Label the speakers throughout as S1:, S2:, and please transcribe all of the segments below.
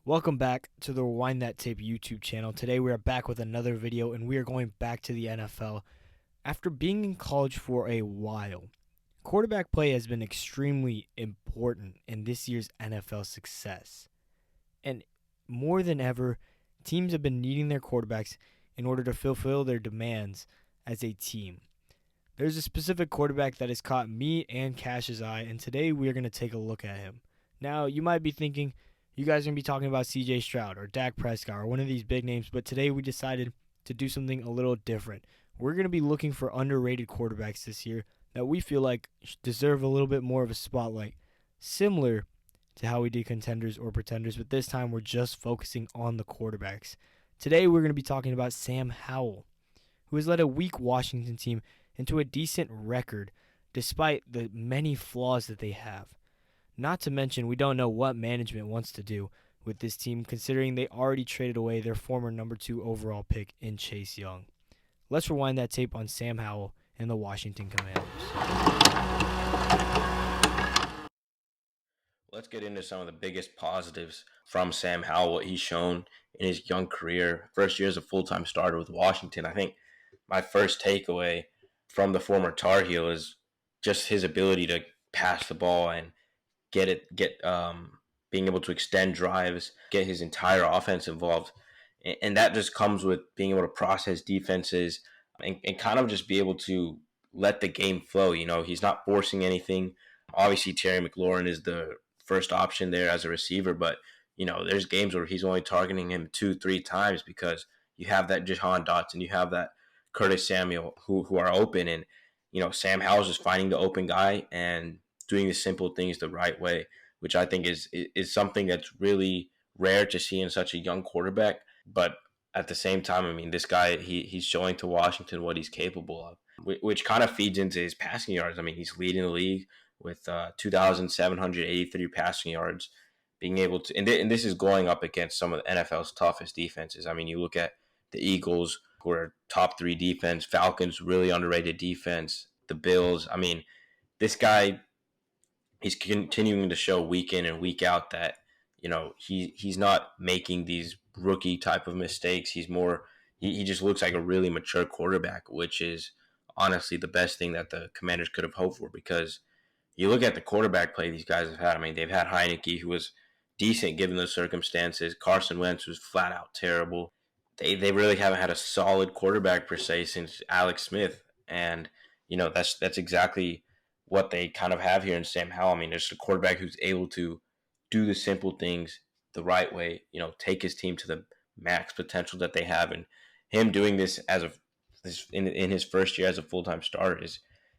S1: Welcome back to the Rewind That Tape YouTube channel. Today we are back with another video and we are going back to the NFL. After being in college for a while, quarterback play has been extremely important in this year's NFL success. And more than ever, teams have been needing their quarterbacks in order to fulfill their demands as a team. There's a specific quarterback that has caught me and Cash's eye, and today we are going to take a look at him. Now, you might be thinking, you guys are going to be talking about CJ Stroud or Dak Prescott or one of these big names, but today we decided to do something a little different. We're going to be looking for underrated quarterbacks this year that we feel like deserve a little bit more of a spotlight, similar to how we did contenders or pretenders, but this time we're just focusing on the quarterbacks. Today we're going to be talking about Sam Howell, who has led a weak Washington team into a decent record despite the many flaws that they have. Not to mention, we don't know what management wants to do with this team, considering they already traded away their former number 2 overall pick in Chase Young. Let's rewind that tape on Sam Howell and the Washington Commanders.
S2: Let's get into some of the biggest positives from Sam Howell, what he's shown in his young career. First year as a full-time starter with Washington. I think my first takeaway from the former Tar Heel is just his ability to pass the ball and being able to extend drives, get his entire offense involved. And that just comes with being able to process defenses and kind of just be able to let the game flow. You know, he's not forcing anything. Obviously, Terry McLaurin is the first option there as a receiver, but, you know, there's games where he's only targeting him 2-3 times because you have that Jahan Dotson, you have that Curtis Samuel who are open. And, you know, Sam Howell's just finding the open guy and doing the simple things the right way, which I think is something that's really rare to see in such a young quarterback. But at the same time, I mean, this guy, he's showing to Washington what he's capable of, which kind of feeds into his passing yards. I mean, he's leading the league with 2,783 passing yards, being able to, and this is going up against some of the NFL's toughest defenses. I mean, you look at the Eagles, who are top 3 defense, Falcons, really underrated defense, the Bills. I mean, this guy, he's continuing to show week in and week out that, you know, he's not making these rookie type of mistakes. He's more, he just looks like a really mature quarterback, which is honestly the best thing that the Commanders could have hoped for, because you look at the quarterback play these guys have had. I mean, they've had Heineke, who was decent given the circumstances. Carson Wentz was flat out terrible. They really haven't had a solid quarterback per se since Alex Smith, and you know that's exactly what they kind of have here in Sam Howell. I mean, there's a quarterback who's able to do the simple things the right way. You know, take his team to the max potential that they have, and him doing this in his first year as a full time starter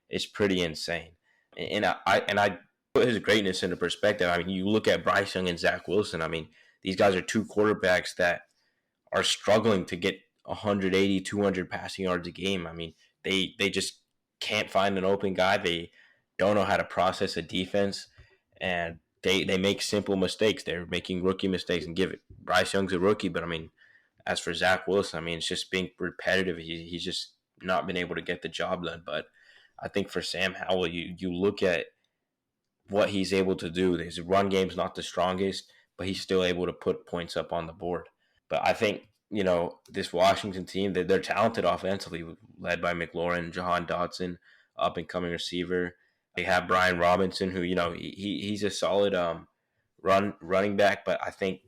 S2: is pretty insane. And I put his greatness into perspective. I mean, you look at Bryce Young and Zach Wilson. I mean, these guys are two quarterbacks that are struggling to get 180, 200 passing yards a game. I mean, they just can't find an open guy. They don't know how to process a defense, and they make simple mistakes. They're making rookie mistakes, and give it. Bryce Young's a rookie, but I mean, as for Zach Wilson, I mean, it's just being repetitive. He's just not been able to get the job done. But I think for Sam Howell, you look at what he's able to do. His run game's not the strongest, but he's still able to put points up on the board. But I think, you know, this Washington team, they're talented offensively, led by McLaurin, Jahan Dotson, up-and-coming receiver. They have Brian Robinson, who, you know, he's a solid running back, but I think,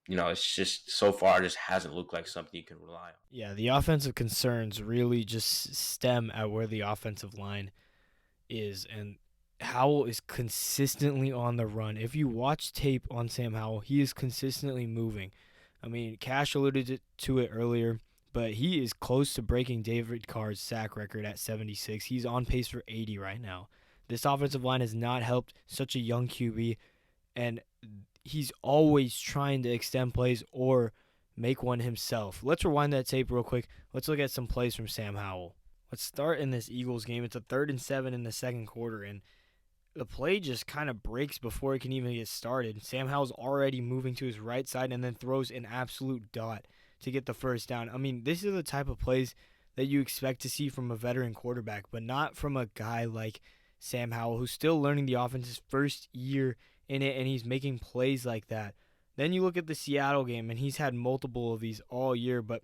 S2: you know, it's just so far just hasn't looked like something you can rely on.
S1: Yeah, the offensive concerns really just stem at where the offensive line is, and Howell is consistently on the run. If you watch tape on Sam Howell, he is consistently moving. I mean, Cash alluded to it earlier, but he is close to breaking David Carr's sack record at 76. He's on pace for 80 right now. This offensive line has not helped such a young QB, and he's always trying to extend plays or make one himself. Let's rewind that tape real quick. Let's look at some plays from Sam Howell. Let's start in this Eagles game. It's a 3rd and 7 in the second quarter, and the play just kind of breaks before it can even get started. Sam Howell's already moving to his right side and then throws an absolute dot to get the first down. I mean, this is the type of plays that you expect to see from a veteran quarterback, but not from a guy like Sam Howell, who's still learning the offense, his first year in it, and he's making plays like that. Then you look at the Seattle game, and he's had multiple of these all year, but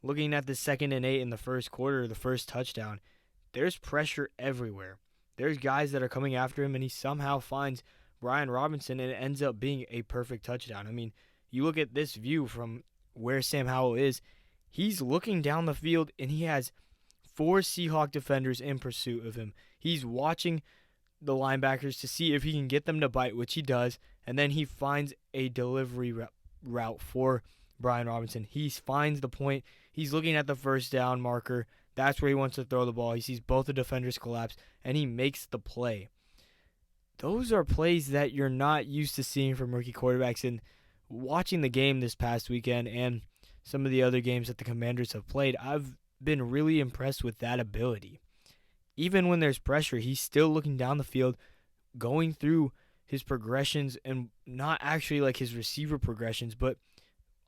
S1: looking at the 2nd and 8 in the first quarter, the first touchdown, there's pressure everywhere. There's guys that are coming after him, and he somehow finds Brian Robinson, and it ends up being a perfect touchdown. I mean, you look at this view from where Sam Howell is, he's looking down the field, and he has 4 Seahawk defenders in pursuit of him. He's watching the linebackers to see if he can get them to bite, which he does, and then he finds a delivery route for Brian Robinson. He finds the point. He's looking at the first down marker. That's where he wants to throw the ball. He sees both the defenders collapse, and he makes the play. Those are plays that you're not used to seeing from rookie quarterbacks. And watching the game this past weekend and some of the other games that the Commanders have played, I've been really impressed with that ability. Even when there's pressure, he's still looking down the field, going through his progressions, and not actually like his receiver progressions, but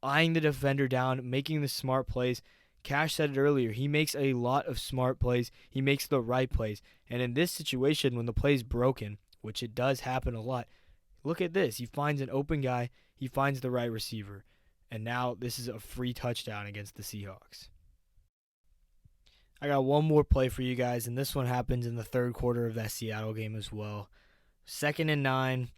S1: eyeing the defender down, making the smart plays. Cash said it earlier. He makes a lot of smart plays. He makes the right plays. And in this situation, when the play's broken, which it does happen a lot, look at this. He finds an open guy. He finds the right receiver. And now this is a free touchdown against the Seahawks. I got one more play for you guys, and this one happens in the third quarter of that Seattle game as well. 2nd and 9.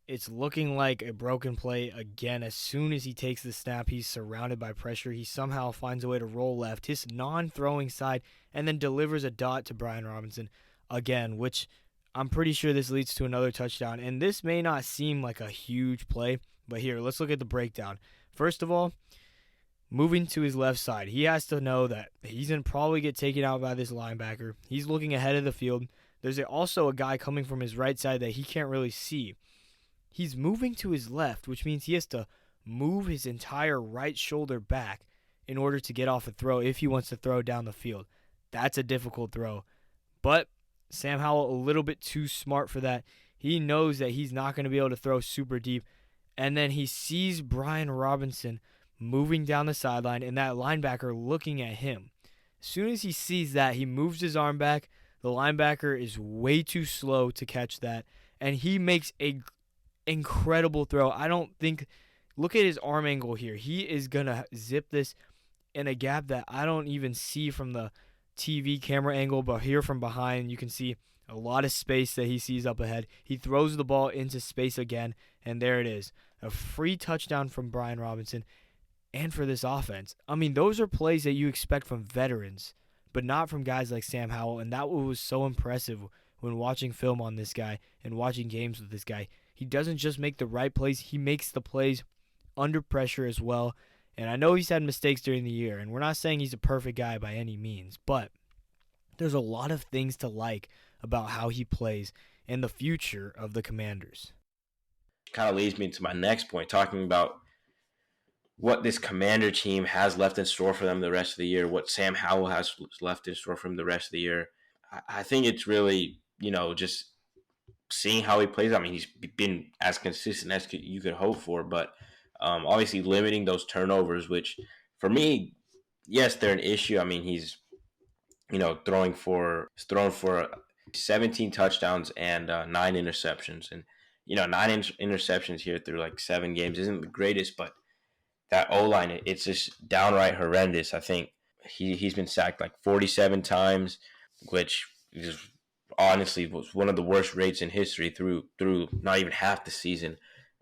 S1: It's looking like a broken play again. As soon as he takes the snap, he's surrounded by pressure. He somehow finds a way to roll left, his non-throwing side, and then delivers a dot to Brian Robinson again, which I'm pretty sure this leads to another touchdown. And this may not seem like a huge play, but here, let's look at the breakdown. First of all, moving to his left side, he has to know that he's going to probably get taken out by this linebacker. He's looking ahead of the field. There's also a guy coming from his right side that he can't really see. He's moving to his left, which means he has to move his entire right shoulder back in order to get off a throw if he wants to throw down the field. That's a difficult throw. But Sam Howell, a little bit too smart for that. He knows that he's not going to be able to throw super deep. And then he sees Brian Robinson moving down the sideline and that linebacker looking at him. As soon as he sees that, he moves his arm back. The linebacker is way too slow to catch that. And he makes a incredible throw. I don't think, look at his arm angle here. He is going to zip this in a gap that I don't even see from the TV camera angle, but here from behind you can see a lot of space that he sees up ahead. He throws the ball into space again, and there it is. A free touchdown from Brian Robinson and for this offense. I mean, those are plays that you expect from veterans, but not from guys like Sam Howell, and that was so impressive when watching film on this guy and watching games with this guy. He doesn't just make the right plays, he makes the plays under pressure as well. And I know he's had mistakes during the year, and we're not saying he's a perfect guy by any means, but there's a lot of things to like about how he plays and the future of the Commanders.
S2: Kind of leads me to my next point, talking about what this Commander team has left in store for them the rest of the year, what Sam Howell has left in store for him the rest of the year. I think it's really, just seeing how he plays. I mean, he's been as consistent as you could hope for, but obviously limiting those turnovers, which for me, yes, they're an issue. I mean, he's thrown for 17 touchdowns and 9 interceptions, and 9 interceptions here through like 7 games isn't the greatest, but that O-line, it's just downright horrendous. I think he's been sacked like 47 times, which is honestly was one of the worst rates in history through not even half the season.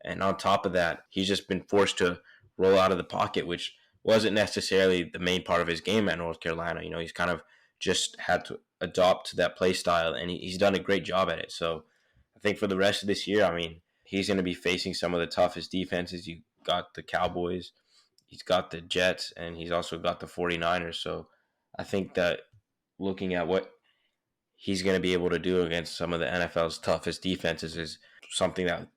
S2: And on top of that, he's just been forced to roll out of the pocket, which wasn't necessarily the main part of his game at North Carolina. He's kind of just had to adopt to that play style, and he's done a great job at it. So I think for the rest of this year, I mean, he's going to be facing some of the toughest defenses. You got the Cowboys, he's got the Jets, and he's also got the 49ers. So I think that looking at what he's going to be able to do against some of the NFL's toughest defenses is something that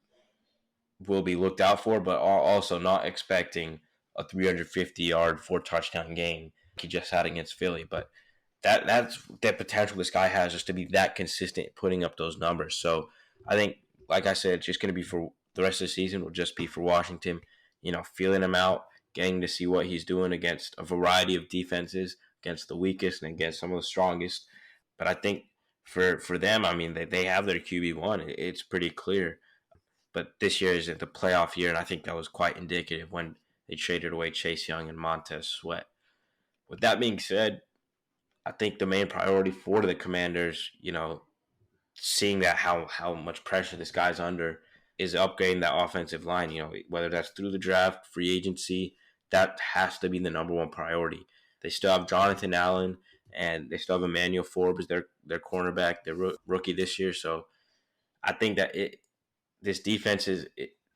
S2: will be looked out for, but also not expecting a 350-yard, 4-touchdown game he just had against Philly. But that's the potential this guy has, just to be that consistent putting up those numbers. So I think, like I said, it's just going to be for the rest of the season will just be for Washington, feeling him out, getting to see what he's doing against a variety of defenses, against the weakest and against some of the strongest. But I think for them, I mean, they have their QB1. It's pretty clear. But this year is the playoff year, and I think that was quite indicative when they traded away Chase Young and Montez Sweat. With that being said, I think the main priority for the Commanders, seeing that how much pressure this guy's under, is upgrading that offensive line. Whether that's through the draft, free agency, that has to be the number one priority. They still have Jonathan Allen, and they still have Emmanuel Forbes, their cornerback, their rookie this year. So I think that this defense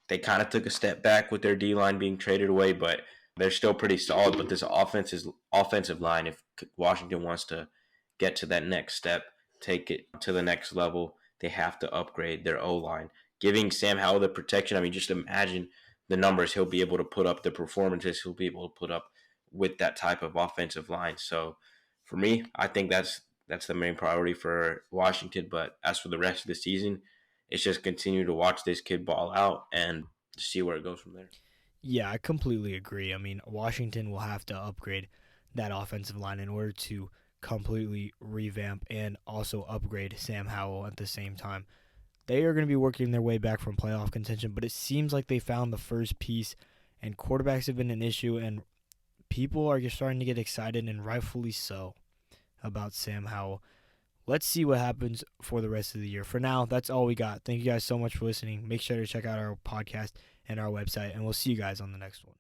S2: they kind of took a step back with their D line being traded away, but they're still pretty solid. But this offensive line, if Washington wants to get to that next step, take it to the next level, they have to upgrade their O line. Giving Sam Howell the protection, I mean, just imagine the numbers he'll be able to put up, the performances he'll be able to put up with that type of offensive line. So for me, I think that's the main priority for Washington. But as for the rest of the season, it's just continue to watch this kid ball out and see where it goes from there.
S1: Yeah, I completely agree. I mean, Washington will have to upgrade that offensive line in order to completely revamp and also upgrade Sam Howell at the same time. They are going to be working their way back from playoff contention, but it seems like they found the first piece, and quarterbacks have been an issue, and people are just starting to get excited, and rightfully so, about Sam Howell. Let's see what happens for the rest of the year. For now, that's all we got. Thank you guys so much for listening. Make sure to check out our podcast and our website, and we'll see you guys on the next one.